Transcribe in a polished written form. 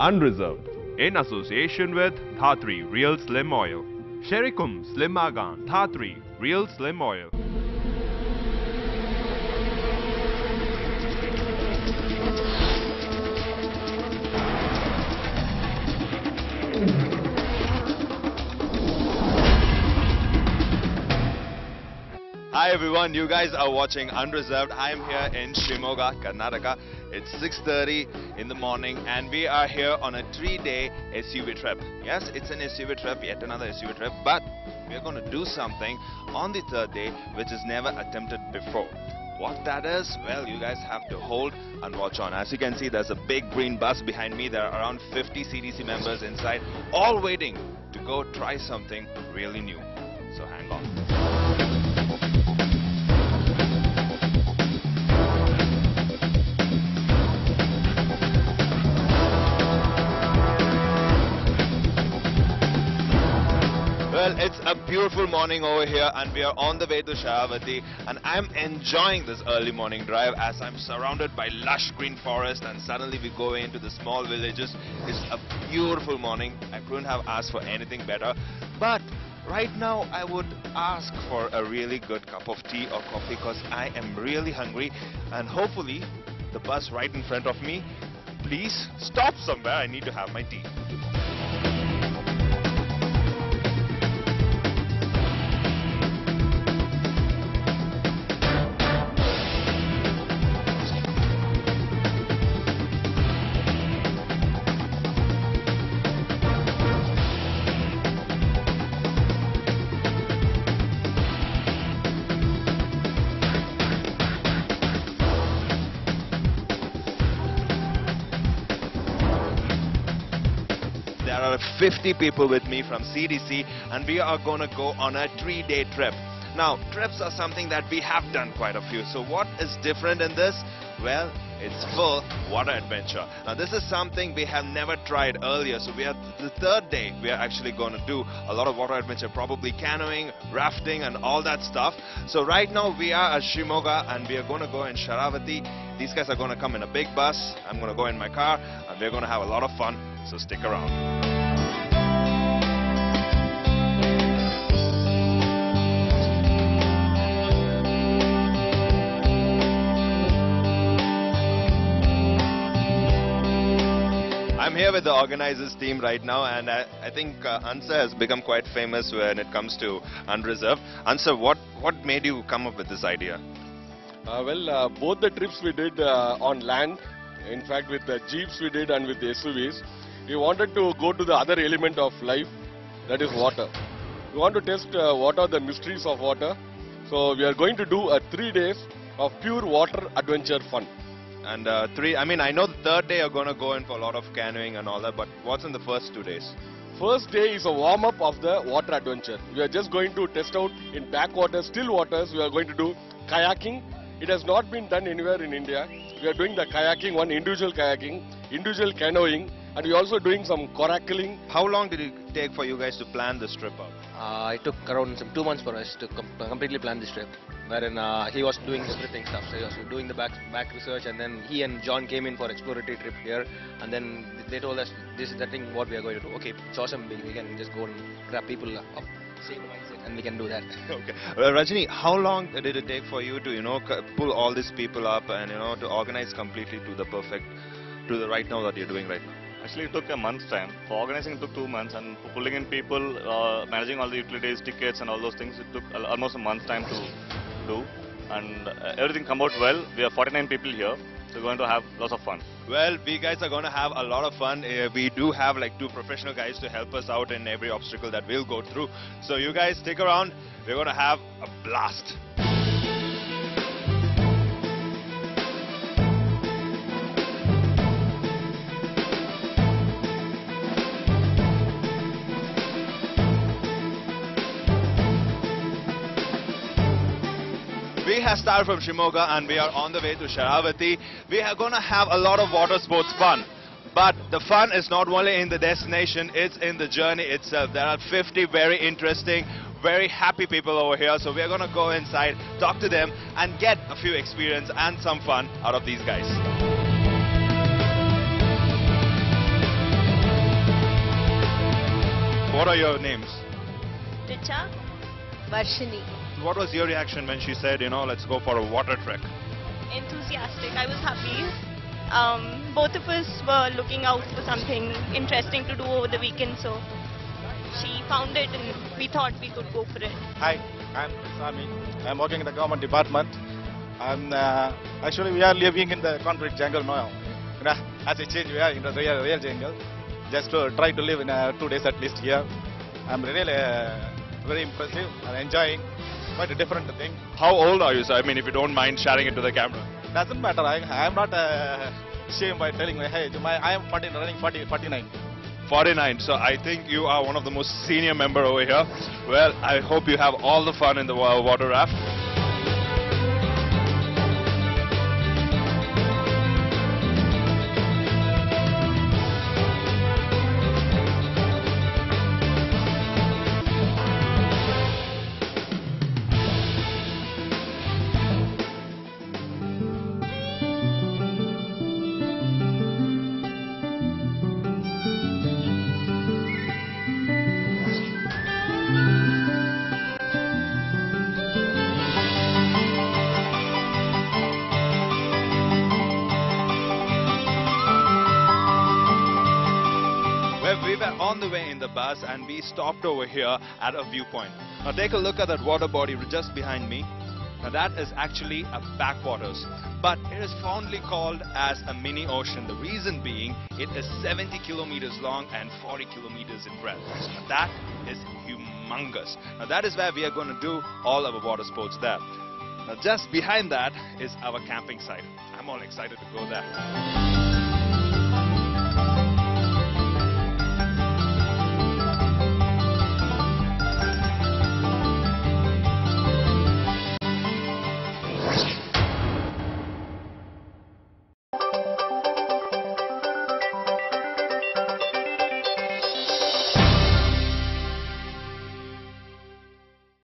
Unreserved, in association with Dhatri Real Slim Oil. Sherikum Slim Magan, Dhatri Real Slim Oil. Hi everyone, you guys are watching Unreserved. I am here in Shimoga, Karnataka. It's 6:30 in the morning and we are here on a 3-day SUV trip. Yes, it's an SUV trip, yet another SUV trip, but we are going to do something on the third day which is never attempted before. What that is, well, you guys have to hold and watch on. As you can see, there's a big green bus behind me. There are around 50 CDC members inside, all waiting to go try something really new. So hang on. Well, it's a beautiful morning over here and we are on the way to Sharavati, and I'm enjoying this early morning drive as I'm surrounded by lush green forest and suddenly we go into the small villages. It's a beautiful morning. I couldn't have asked for anything better. But right now I would ask for a really good cup of tea or coffee because I am really hungry, and hopefully the bus right in front of me, please stop somewhere. I need to have my tea. There are 50 people with me from CDC and we are going to go on a 3-day trip. Now, trips are something that we have done quite a few. So what is different in this? Well, it's full water adventure. Now, this is something we have never tried earlier. So we are the third day. We are actually going to do a lot of water adventure, probably canoeing, rafting and all that stuff. So right now we are at Shimoga and we are going to go in Sharavati. These guys are going to come in a big bus. I'm going to go in my car and we're going to have a lot of fun. So stick around. I'm here with the organizers team right now, and I think Ansar has become quite famous when it comes to Unreserved. Ansar, what made you come up with this idea? Both the trips we did on land, in fact with the jeeps we did and with the SUVs, we wanted to go to the other element of life, that is water. We want to test what are the mysteries of water. So we are going to do 3 days of pure water adventure fun. And I know the third day you're going to go in for a lot of canoeing and all that, but what's in the first 2 days? First day is a warm-up of the water adventure. We are just going to test out in backwaters, still waters. We are going to do kayaking. It has not been done anywhere in India. We are doing the kayaking, one individual kayaking, individual canoeing, and we are also doing some coracling. How long did it take for you guys to plan this trip out? It took around 2 months for us to completely plan this trip, wherein he was doing everything stuff. So he was doing the back research, and then he and John came in for exploratory trip here, and then they told us this is the thing what we are going to do. Okay, it's awesome. We can just go and grab people up, same mindset, and we can do that. Okay. Rajni, how long did it take for you to pull all these people up and to organize completely to the right now that you're doing right now? Actually, it took a month's time. For organizing, it took 2 months, and for pulling in people, managing all the utilities, tickets, and all those things, it took almost a month's time to do. And everything come out well. We are 49 people here, so we're going to have lots of fun. Well, we guys are going to have a lot of fun. We do have like 2 professional guys to help us out in every obstacle that we'll go through. So you guys stick around. We're going to have a blast. We have started from Shimoga and we are on the way to Sharavati. We are going to have a lot of water sports fun. But the fun is not only in the destination, it's in the journey itself. There are 50 very interesting, very happy people over here. So we are going to go inside, talk to them and get a few experience and some fun out of these guys. what are your names? Richa, Varshini. What was your reaction when she said, let's go for a water trek? Enthusiastic. I was happy. Both of us were looking out for something interesting to do over the weekend, so she found it and we thought we could go for it. Hi, I'm Sami. I'm working in the government department. And actually we are living in the concrete jungle now. As a change, we are in the real jungle. Just to try to live in 2 days at least here. I'm really very impressive and enjoying. Quite a different thing. How old are you, sir? I mean, if you don't mind sharing it to the camera. Doesn't matter. I'm not ashamed by telling my age. I am running 49. 49. So I think you are one of the most senior member over here. Well, I hope you have all the fun in the water raft. We were on the way in the bus and we stopped over here at a viewpoint. Now take a look at that water body just behind me. Now that is actually a backwaters, but it is fondly called as a mini ocean. The reason being it is 70 kilometers long and 40 kilometers in breadth. Now that is humongous. Now that is where we are going to do all our water sports there. Now just behind that is our camping site. I'm all excited to go there.